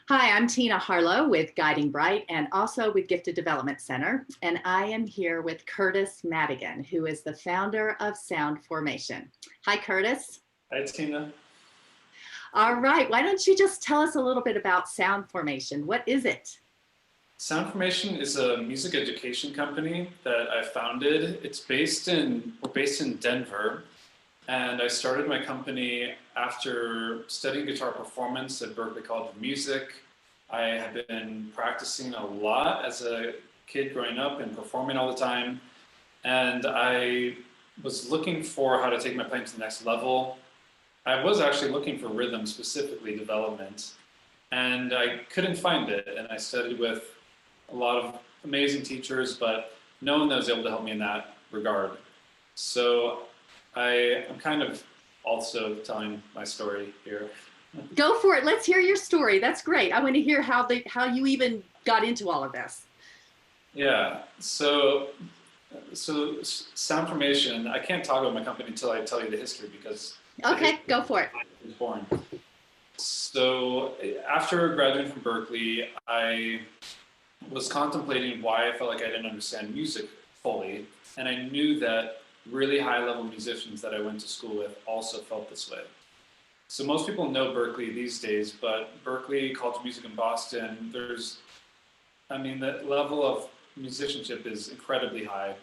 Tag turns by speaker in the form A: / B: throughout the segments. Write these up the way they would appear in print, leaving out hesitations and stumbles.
A: Hi, I'm Tina Harlow with Guiding Bright and also with Gifted Development Center. And I am here with Curtis Madigan, who is the founder of Sound Formation. Hi, Curtis.
B: Hi, Tina.
A: All right. Why don't you just tell us a little bit about Sound Formation? What is it?
B: Sound Formation is a music education company that I founded. We're based in Denver. And I started my company after studying guitar performance at Berklee College of Music. I had been practicing a lot as a kid growing up and performing all the time. And I was looking for how to take my playing to the next level. I was actually looking for rhythm, specifically development, and I couldn't find it. And I studied with a lot of amazing teachers, but no one that was able to help me in that regard. So I'm kind of also telling my story here.
A: Go for it. Let's hear your story. That's great. I want to hear how you even got into all of this.
B: Yeah. So Sound Formation, I can't talk about my company until I tell you the history because
A: Okay, go for it.
B: I was born. So after graduating from Berklee, I was contemplating why I felt like I didn't understand music fully, and I knew that really high-level musicians that I went to school with also felt this way. So most people know Berklee these days, but Berklee College of Music in Boston, the level of musicianship is incredibly high.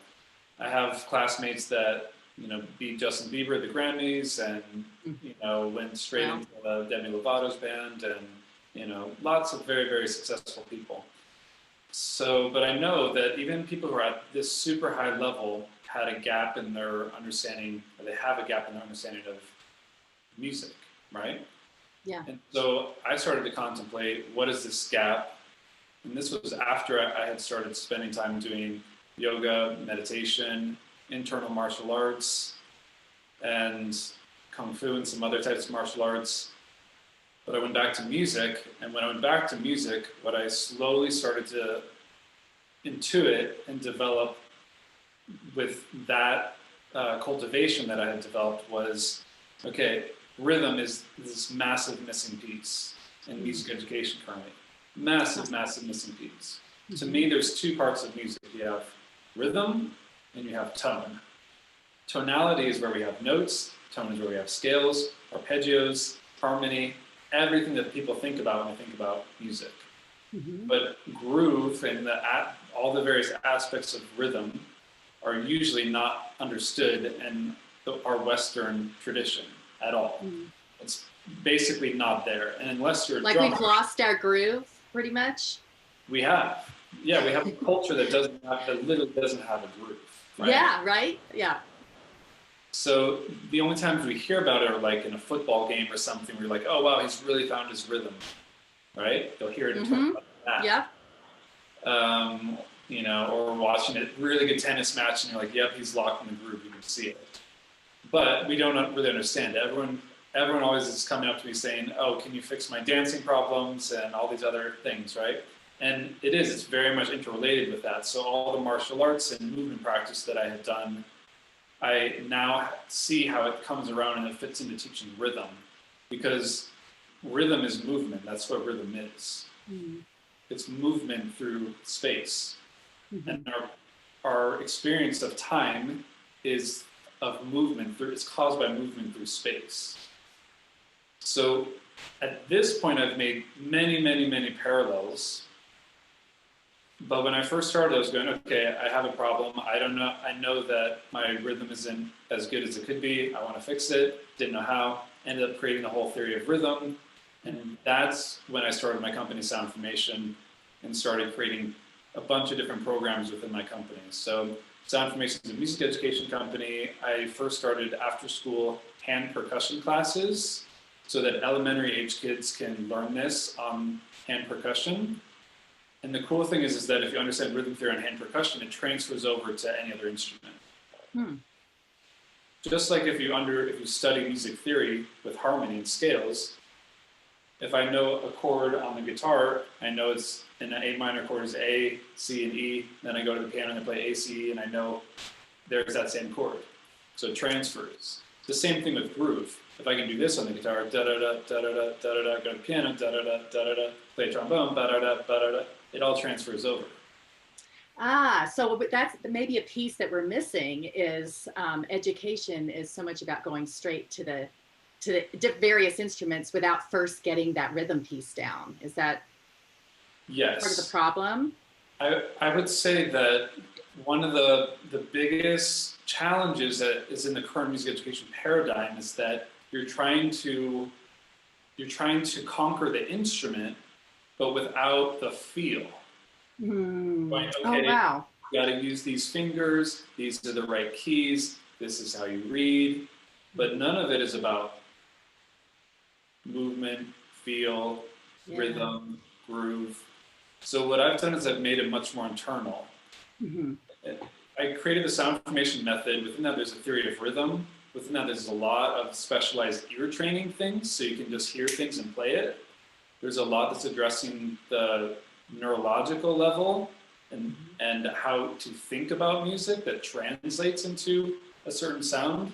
B: I have classmates that, beat Justin Bieber at the Grammys and, went straight into Demi Lovato's band and, lots of very, very successful people. So, but I know that even people who are at this super high level had a gap in their understanding, or they have a gap in their understanding of music, right?
A: Yeah.
B: And so I started to contemplate, what is this gap? And this was after I had started spending time doing yoga, meditation, internal martial arts, and kung fu and some other types of martial arts. But I went back to music, and when I went back to music, what I slowly started to intuit and develop with that cultivation that I had developed was, okay, rhythm is this massive missing piece in music education currently. Massive, massive missing piece. Mm-hmm. To me, there's two parts of music. You have rhythm and you have tone. Tonality is where we have notes, tone is where we have scales, arpeggios, harmony, everything that people think about when they think about music. Mm-hmm. But groove and all the various aspects of rhythm are usually not understood in our Western tradition at all. Mm-hmm. It's basically not there. And unless you're
A: like we've lost our groove, pretty much.
B: We have. Yeah, we have a culture that literally doesn't have a groove.
A: Right? Yeah, right? Yeah.
B: So the only times we hear about it are like in a football game or something, we're like, oh wow, he's really found his rhythm, right? You'll hear it talk about that.
A: Yeah.
B: Or watching a really good tennis match and you're like, yep, he's locked in the groove, you can see it. But we don't really understand it. Everyone always is coming up to me saying, oh, can you fix my dancing problems and all these other things, right? And it's very much interrelated with that. So all the martial arts and movement practice that I had done, I now see how it comes around and it fits into teaching rhythm, because rhythm is movement. That's what rhythm is. Mm-hmm. It's movement through space. Mm-hmm. And our experience of time is of movement it's caused by movement through space. So at this point, I've made many, many, many parallels. But when I first started, I was going, okay, I have a problem. I don't know. I know that my rhythm isn't as good as it could be. I want to fix it. Didn't know how. Ended up creating the whole theory of rhythm. And that's when I started my company, Sound Formation, and started creating a bunch of different programs within my company. So Sound Formation is a music education company. I first started after school hand percussion classes so that elementary age kids can learn this on hand percussion. And the cool thing is that if you understand rhythm theory on hand percussion, it transfers over to any other instrument. Just like if you study music theory with harmony and scales, if I know a chord on the guitar, I know it's in an A minor chord is A, C, and E. Then I go to the piano and I play A, C, and I know there's that same chord. So it transfers. The same thing with groove. If I can do this on the guitar, da da da da da da da da, go to piano, da da da da da, play trombone, ba da da ba da da, it all transfers over.
A: So that's maybe a piece that we're missing is education is so much about going straight to the various instruments without first getting that rhythm piece down. Is that
B: yes.
A: part of the problem?
B: I would say that one of the biggest challenges that is in the current music education paradigm is that you're trying to conquer the instrument, but without the feel. Going, okay,
A: oh, wow.
B: You got to use these fingers. These are the right keys. This is how you read. But none of it is about movement, feel, rhythm, groove. So what I've done is I've made it much more internal. I created the sound formation method. Within that, there's a theory of rhythm. Within that, there's a lot of specialized ear training things, so you can just hear things and play it. There's a lot that's addressing the neurological level and how to think about music that translates into a certain sound.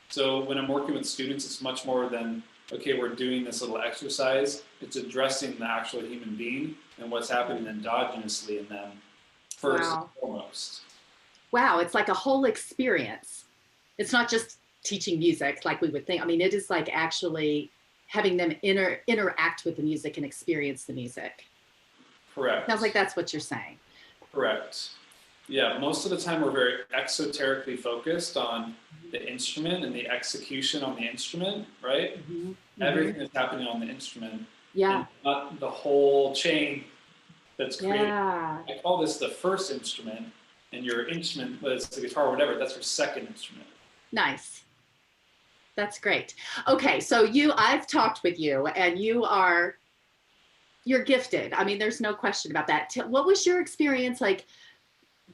B: So when I'm working with students, it's much more than, okay, we're doing this little exercise. It's addressing the actual human being and what's happening endogenously in them first and foremost.
A: Wow, it's like a whole experience. It's not just teaching music like we would think. I mean, it is like actually having them interact with the music and experience the music.
B: Correct.
A: Sounds like that's what you're saying.
B: Correct. Yeah, most of the time we're very exoterically focused on the instrument and the execution on the instrument, right? Everything that's happening on the instrument.
A: Yeah.
B: Not the whole chain that's created.
A: Yeah.
B: I call this the first instrument, and your instrument, whether it's the guitar or whatever, that's your second instrument.
A: Nice. That's great. Okay, so I've talked with you, and you're gifted. I mean, there's no question about that. What was your experience like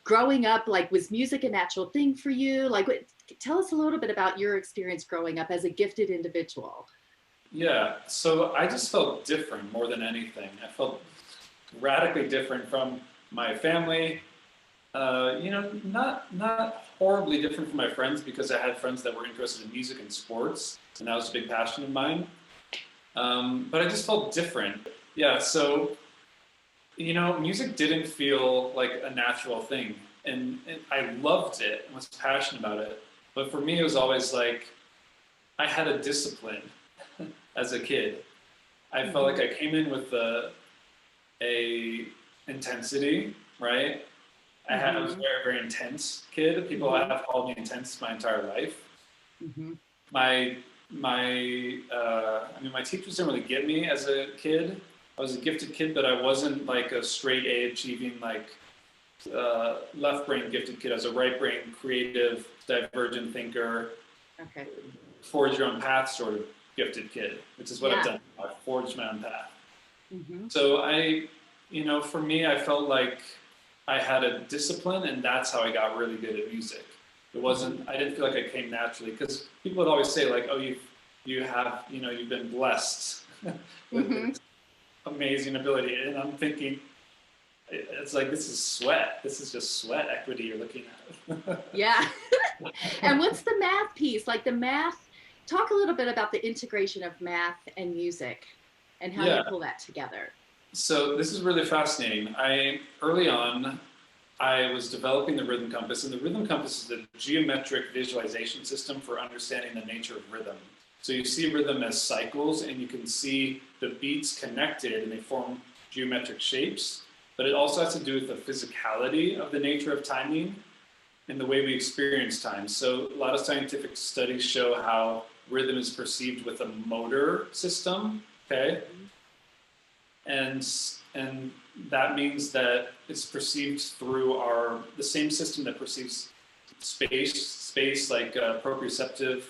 A: growing up? Like, was music a natural thing for you? Like, tell us a little bit about your experience growing up as a gifted individual.
B: Yeah, so I just felt different more than anything. I felt radically different from my family. Not horribly different from my friends, because I had friends that were interested in music and sports, and that was a big passion of mine. But I just felt different. Yeah, so, music didn't feel like a natural thing, and I loved it and was passionate about it. But for me, it was always like I had a discipline as a kid. I felt like I came in with a intensity, right? I was a very, very intense kid. People have called me intense my entire life. My teachers didn't really get me as a kid. I was a gifted kid, but I wasn't like a straight A achieving, like left brain gifted kid. I was a right brain creative, divergent thinker, forge your own path sort of gifted kid, which is what I've done. I've forged my own path. So for me, I felt like I had a discipline, and that's how I got really good at music. It wasn't, I didn't feel like I came naturally, because people would always say like, oh, you've been blessed with this amazing ability. And I'm thinking, it's like, this is sweat. This is just sweat equity you're looking at.
A: Yeah. And what's the math piece? Like the math, talk a little bit about the integration of math and music and how you pull that together.
B: So this is really fascinating. Early on, I was developing the rhythm compass, and the rhythm compass is a geometric visualization system for understanding the nature of rhythm. So you see rhythm as cycles, and you can see the beats connected, and they form geometric shapes. But it also has to do with the physicality of the nature of timing and the way we experience time. So a lot of scientific studies show how rhythm is perceived with a motor system, okay? And that means that it's perceived through the same system that perceives space like proprioceptive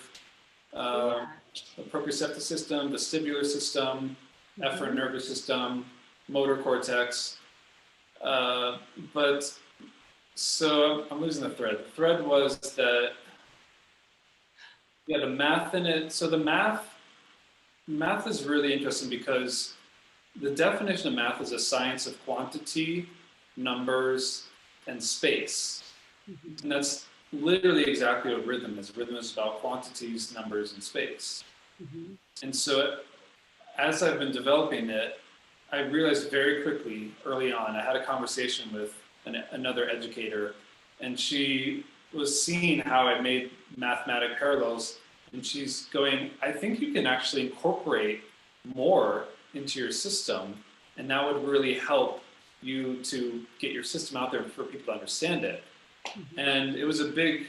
B: system, vestibular system, efferent nervous system, motor cortex. But so I'm losing the thread. The thread was that, the math in it. So the math is really interesting, because the definition of math is a science of quantity, numbers, and space. And that's literally exactly what rhythm is. Rhythm is about quantities, numbers, and space.
A: Mm-hmm.
B: And so as I've been developing it, I realized very quickly early on, I had a conversation with another educator, and she was seeing how I made mathematic parallels, and she's going, I think you can actually incorporate more into your system, and that would really help you to get your system out there for people to understand it.
A: Mm-hmm.
B: And it was a big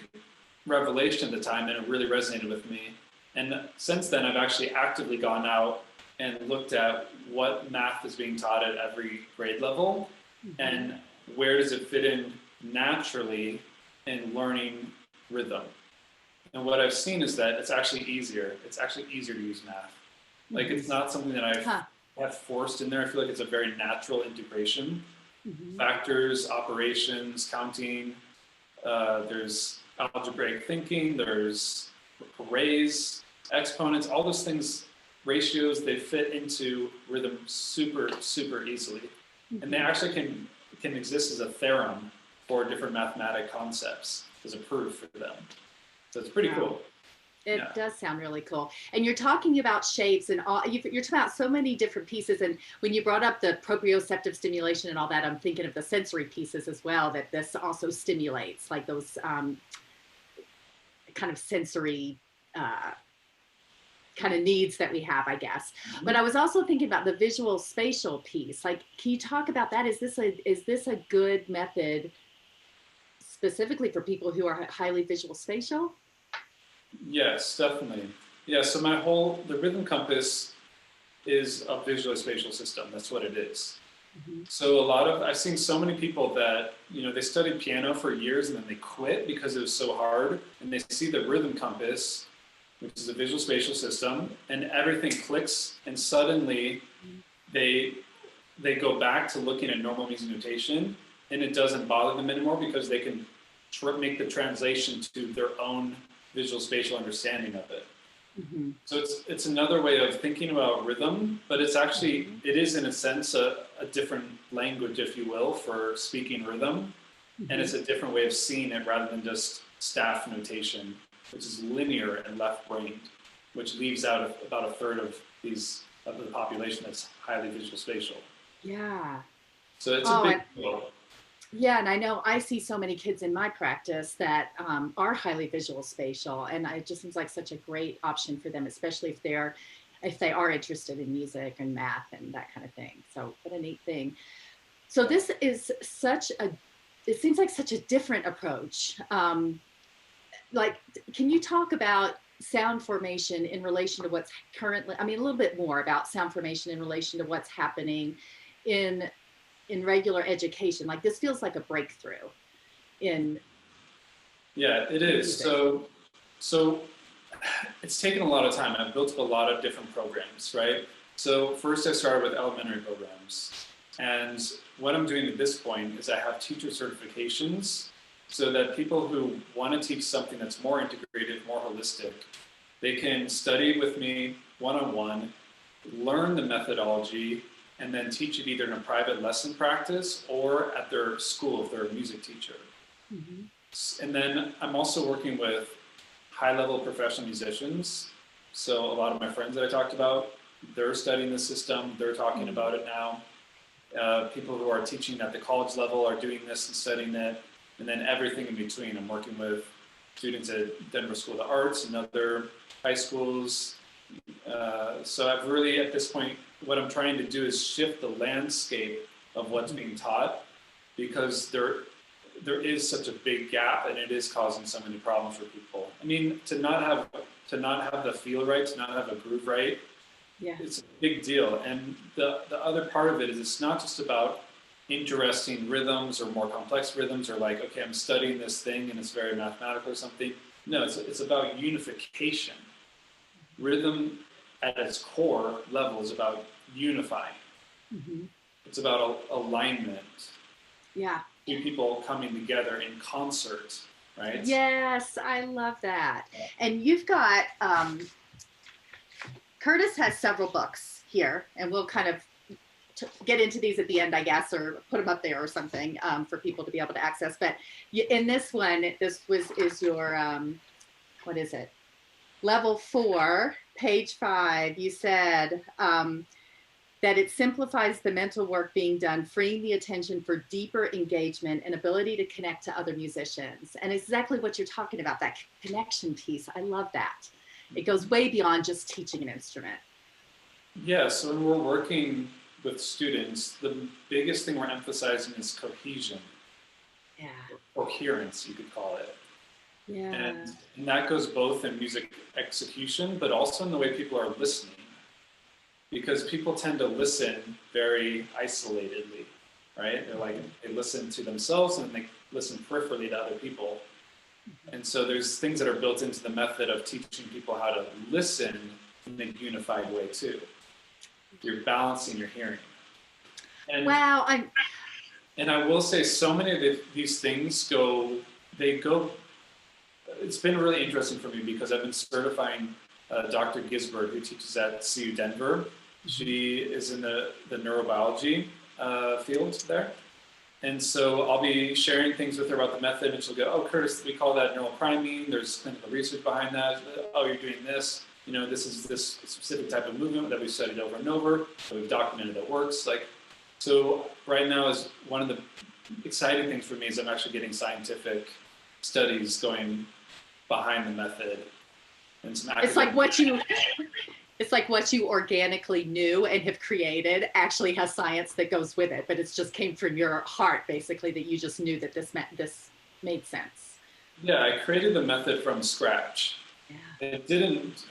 B: revelation at the time, and it really resonated with me. And since then, I've actually actively gone out and looked at what math is being taught at every grade level,
A: Mm-hmm.
B: and where does it fit in naturally in learning rhythm. And what I've seen is that it's actually easier. It's actually easier to use math. Like, it's not something that have forced in there. I feel like it's a very natural integration.
A: Mm-hmm.
B: Factors, operations, counting, there's algebraic thinking, there's arrays, exponents, all those things, ratios, they fit into rhythm super, super easily.
A: Mm-hmm.
B: And they actually can exist as a theorem for different mathematic concepts as a proof for them. So it's pretty cool.
A: It does sound really cool. And you're talking about shapes and all, you're talking about so many different pieces. And when you brought up the proprioceptive stimulation and all that, I'm thinking of the sensory pieces as well, that this also stimulates, like those kind of sensory kind of needs that we have, I guess. Mm-hmm. But I was also thinking about the visual-spatial piece. Like, can you talk about that? Is this a good method specifically for people who are highly visual-spatial?
B: Yes, definitely. Yeah, so the rhythm compass is a visual-spatial system. That's what it is. Mm-hmm. So I've seen so many people that, they studied piano for years and then they quit because it was so hard, and they see the rhythm compass, which is a visual-spatial system, and everything clicks, and suddenly they go back to looking at normal music notation, and it doesn't bother them anymore because they can make the translation to their own visual-spatial understanding of it. Mm-hmm. So it's another way of thinking about rhythm, but it's actually, it is in a sense a different language, if you will, for speaking rhythm, mm-hmm. and it's a different way of seeing it rather than just staff notation, which is linear and left-brained, which leaves out about a third of the population that's highly visual-spatial.
A: Yeah.
B: So it's a big deal.
A: Yeah, and I know I see so many kids in my practice that are highly visual-spatial, and it just seems like such a great option for them, especially if they are interested in music and math and that kind of thing. So what a neat thing. So this is it seems like such a different approach. Like, can you talk about sound formation in relation to what's currently, a little bit more about sound formation in relation to what's happening in regular education? Like, this feels like a breakthrough in.
B: Yeah, it is. So it's taken a lot of time. I've built up a lot of different programs, right? So first I started with elementary programs. And what I'm doing at this point is I have teacher certifications so that people who want to teach something that's more integrated, more holistic, they can study with me one-on-one, learn the methodology, and then teach it either in a private lesson practice or at their school if they're a music teacher. Mm-hmm. And then I'm also working with high-level professional musicians. So a lot of my friends that I talked about, they're studying the system, they're talking mm-hmm. about it now. People who are teaching at the college level are doing this and studying it, and then everything in between. I'm working with students at Denver School of the Arts and other high schools. So I've really, at this point, what I'm trying to do is shift the landscape of what's being taught, because there is such a big gap, and it is causing so many problems for people. To not have the feel right, to not have a groove right, yeah, it's a big deal. And the other part of it is it's not just about interesting rhythms or more complex rhythms, or like, okay, I'm studying this thing and it's very mathematical or something. No, it's about unification. Rhythm at its core level is about unifying. Mm-hmm. It's about alignment.
A: Yeah.
B: Two people coming together in concert, right?
A: Yes, I love that. And you've got, Curtis has several books here, and we'll kind of get into these at the end, I guess, or put them up there or something for people to be able to access. But in this one, is your, what is it? Level 4, page 5, you said that it simplifies the mental work being done, freeing the attention for deeper engagement and ability to connect to other musicians. And exactly what you're talking about, that connection piece. I love that. It goes way beyond just teaching an instrument.
B: Yeah, so when we're working with students, the biggest thing we're emphasizing is cohesion.
A: Yeah.
B: Or coherence, you could call it.
A: Yeah.
B: And that goes both in music execution, but also in the way people are listening. Because people tend to listen very isolatedly, right? They listen to themselves and they listen peripherally to other people. And so there's things that are built into the method of teaching people how to listen in a unified way too. You're balancing your hearing. And,
A: wow.
B: And I will say so many of these things it's been really interesting for me because I've been certifying Dr. Gisberg, who teaches at CU Denver. She is in the neurobiology field there. And so I'll be sharing things with her about the method, and she'll go, oh, Curtis, we call that neural priming. There's clinical research behind that. Oh, you're doing this. This is this specific type of movement that we've studied over and over, that we've documented that works. So right now is one of the exciting things for me is I'm actually getting scientific studies going behind the method. And some
A: it's like what you organically knew and have created actually has science that goes with it, but it just came from your heart, basically, that you just knew that this made sense.
B: Yeah, I created the method from scratch. Yeah.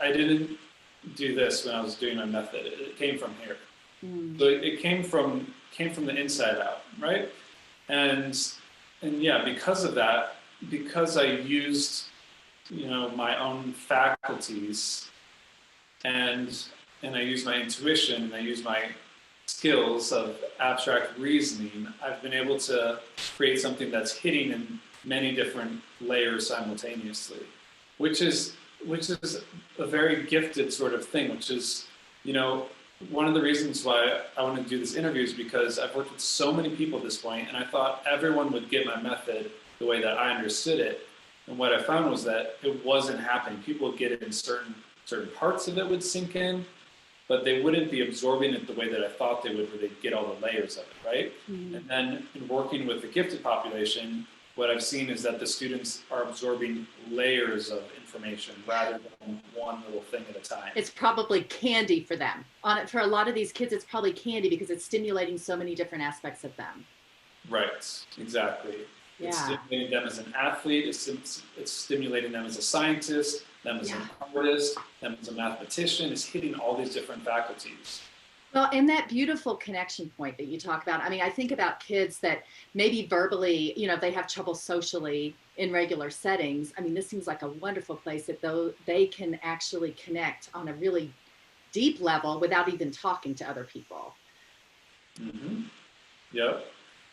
B: I didn't do this when I was doing my method. It came from here. So it came from the inside out, right? And yeah, because of that, because I used my own faculties and I use my intuition and I use my skills of abstract reasoning, I've been able to create something that's hitting in many different layers simultaneously, which is a very gifted sort of thing, which is, one of the reasons why I want to do this interview is because I've worked with so many people at this point, and I thought everyone would get my method the way that I understood it. And what I found was that it wasn't happening. People would get it in certain parts of it would sink in, but they wouldn't be absorbing it the way that I thought they would, where they'd get all the layers of it, right? Mm-hmm. And then in working with the gifted population, what I've seen is that the students are absorbing layers of information rather than one little thing at a time.
A: It's probably candy for them. For a lot of these kids, it's probably candy because it's stimulating so many different aspects of them.
B: Right, exactly.
A: Yeah.
B: It's stimulating them as an athlete, it's stimulating them as a scientist, them as an artist, them as a mathematician. It's hitting all these different faculties.
A: Well, and that beautiful connection point that you talk about, I mean, I think about kids that maybe verbally, they have trouble socially in regular settings. I mean, this seems like a wonderful place that they can actually connect on a really deep level without even talking to other people.
B: Mm-hmm. Yep.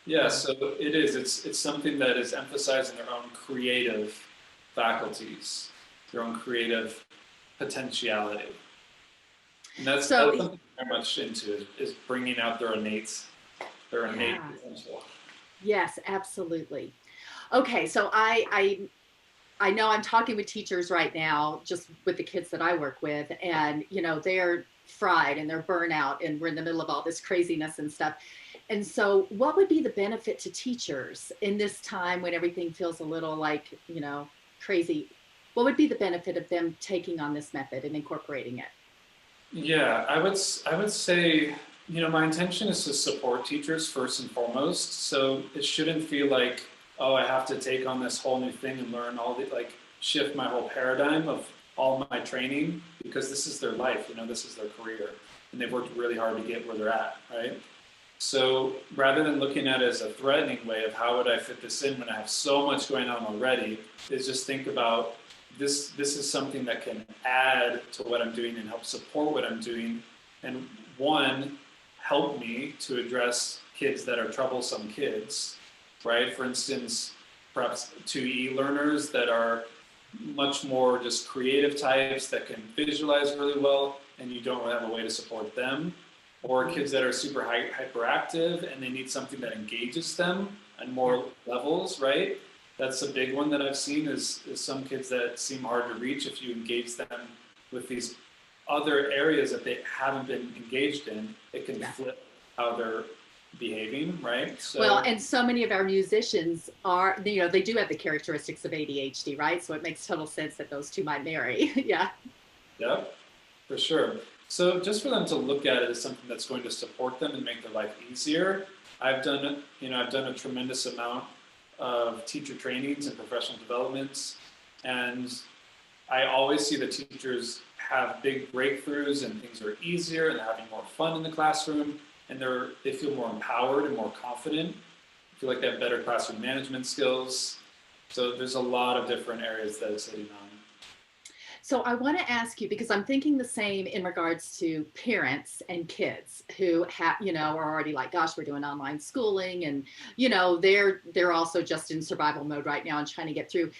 B: Yeah, so it is. It's something that is emphasizing their own creative faculties, their own creative potentiality. And that's something I'm very much into is bringing out their innate potential.
A: Yes, absolutely. Okay, so I know I'm talking with teachers right now, just with the kids that I work with, and they're fried and they're burnout, and we're in the middle of all this craziness and stuff. And so, what would be the benefit to teachers in this time when everything feels a little like crazy? What would be the benefit of them taking on this method and incorporating it?
B: Yeah, I would say, my intention is to support teachers first and foremost. So it shouldn't feel like, oh, I have to take on this whole new thing and learn shift my whole paradigm of all my training, because this is their life, this is their career, and they've worked really hard to get where they're at, right? So rather than looking at it as a threatening way of how would I fit this in when I have so much going on already, is just think about this is something that can add to what I'm doing and help support what I'm doing. And one, help me to address kids that are troublesome kids, right? For instance, perhaps 2E learners that are much more just creative types that can visualize really well, and you don't really have a way to support them. or kids that are super hyperactive and they need something that engages them on more levels, right? That's a big one that I've seen is some kids that seem hard to reach. If you engage them with these other areas that they haven't been engaged in, it can flip how they're behaving, right? So,
A: well, and so many of our musicians are, you know, they do have the characteristics of ADHD, right? So it makes total sense that those two might marry. Yeah.
B: Yep, for sure. So just for them to look at it as something that's going to support them and make their life easier, I've done, I've done a tremendous amount of teacher trainings and professional developments, and I always see the teachers have big breakthroughs and things are easier and they're having more fun in the classroom and they feel more empowered and more confident. I feel like they have better classroom management skills. So there's a lot of different areas that it's hitting on.
A: So I want to ask you, because I'm thinking the same in regards to parents and kids who have, you know, are already like, gosh, we're doing online schooling, and, you know, they're also just in survival mode right now and trying to get through.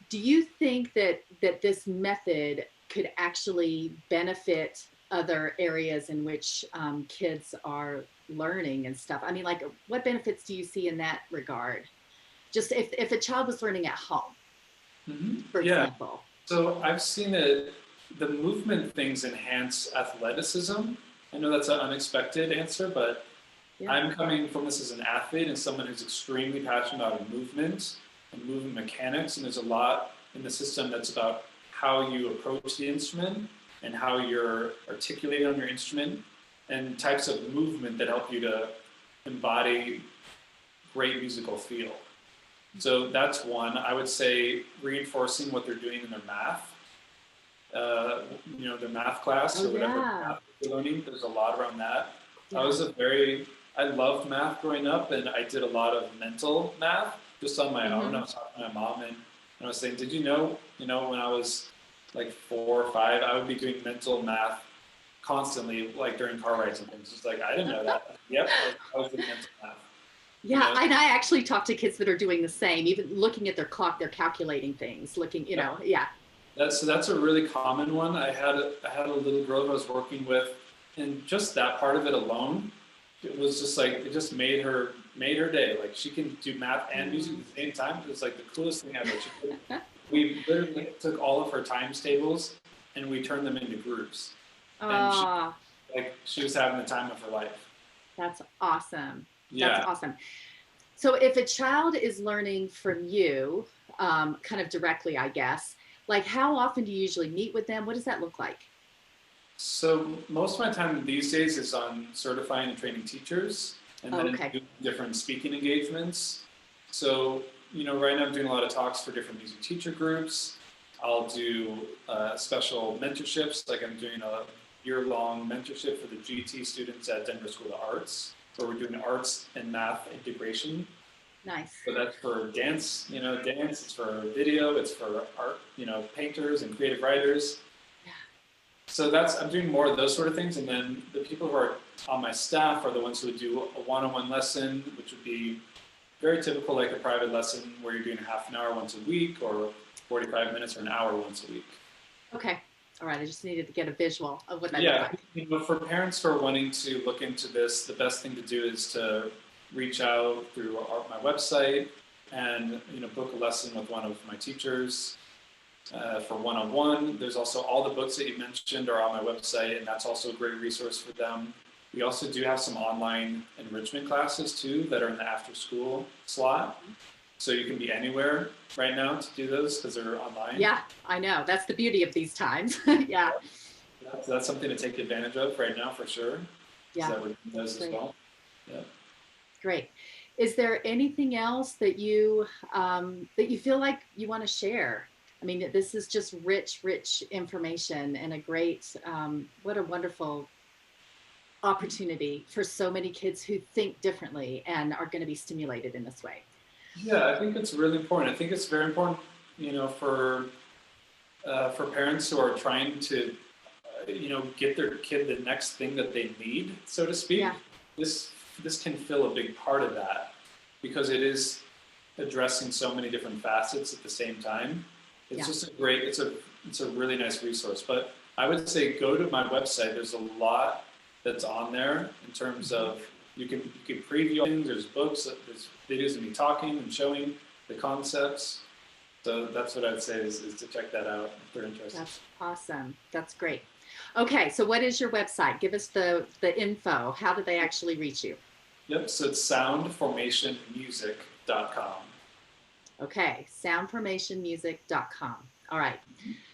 A: Do you think that this method could actually benefit other areas in which kids are learning and stuff? I mean, like, what benefits do you see in that regard? Just if a child was learning at home, for example.
B: So I've seen that the movement things enhance athleticism. I know that's an unexpected answer, but I'm coming from this as an athlete and someone who's extremely passionate about movement and movement mechanics. And there's a lot in the system that's about how you approach the instrument and how you're articulating on your instrument and types of movement that help you to embody great musical feel. So that's one. I would say reinforcing what they're doing in their math, their math class or whatever math they're learning. There's a lot around that. I loved math growing up, and I did a lot of mental math just on my own. I was talking to my mom, and I was saying, did you know, when I was like 4 or 5, I would be doing mental math constantly, like during car rides and things. It's like, I didn't know that. Yep, I was doing mental math.
A: Yeah, and I actually talk to kids that are doing the same. Even looking at their clock, they're calculating things. That's
B: a really common one. I had a little girl that I was working with, and just that part of it alone, it was just like it just made her day. Like she can do math and music at the same time. It was like the coolest thing ever. We literally took all of her times tables and we turned them into groups. And she was having the time of her life.
A: That's awesome.
B: Yeah.
A: That's awesome. So if a child is learning from you, kind of directly, I guess, like how often do you usually meet with them? What does that look like?
B: So most of my time these days is on certifying and training teachers and then doing different speaking engagements. So, right now I'm doing a lot of talks for different music teacher groups. I'll do special mentorships, like I'm doing a year-long mentorship for the GT students at Denver School of Arts, where we're doing arts and math integration.
A: Nice.
B: So that's for dance, dance, it's for video, it's for art, painters and creative writers.
A: Yeah.
B: So I'm doing more of those sort of things. And then the people who are on my staff are the ones who would do a one-on-one lesson, which would be very typical, like a private lesson where you're doing a half an hour once a week or 45 minutes or an hour once a week.
A: Okay. All right. I just needed to get a visual of what that looks like.
B: For parents who are wanting to look into this, the best thing to do is to reach out through my website and book a lesson with one of my teachers for one-on-one. There's also all the books that you mentioned are on my website, and that's also a great resource for them. We also do have some online enrichment classes too that are in the after-school slot. So you can be anywhere right now to do those because they're online.
A: Yeah, I know. That's the beauty of these times. Yeah.
B: That's something to take advantage of right now for sure.
A: Yeah.
B: That we're doing those as well. Yeah.
A: Great. Is there anything else that you feel like you want to share? I mean, this is just rich information and a great, what a wonderful opportunity for so many kids who think differently and are going to be stimulated in this way.
B: Yeah, I think it's really important. I think it's very important, for parents who are trying to, get their kid the next thing that they need, so to speak.
A: Yeah.
B: This can fill a big part of that because it is addressing so many different facets at the same time. It's just it's a really nice resource. But I would say go to my website. There's a lot that's on there in terms of you can preview things. There's books, there's videos of me talking and showing the concepts. So that's what I'd say is to check that out if they're interested.
A: That's awesome. That's great. Okay, so what is your website? Give us the info. How do they actually reach you?
B: Yep, so it's soundformationmusic.com.
A: Okay, soundformationmusic.com. All right.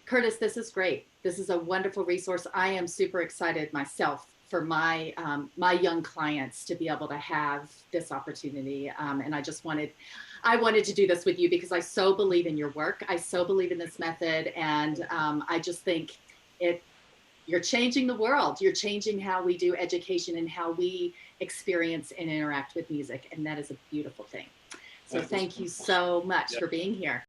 A: Curtis, this is great. This is a wonderful resource. I am super excited myself for my my young clients to be able to have this opportunity. And I wanted to do this with you because I so believe in your work. I so believe in this method. And I just think you're changing the world. You're changing how we do education and how we experience and interact with music. And that is a beautiful thing. So thank you so much for being here.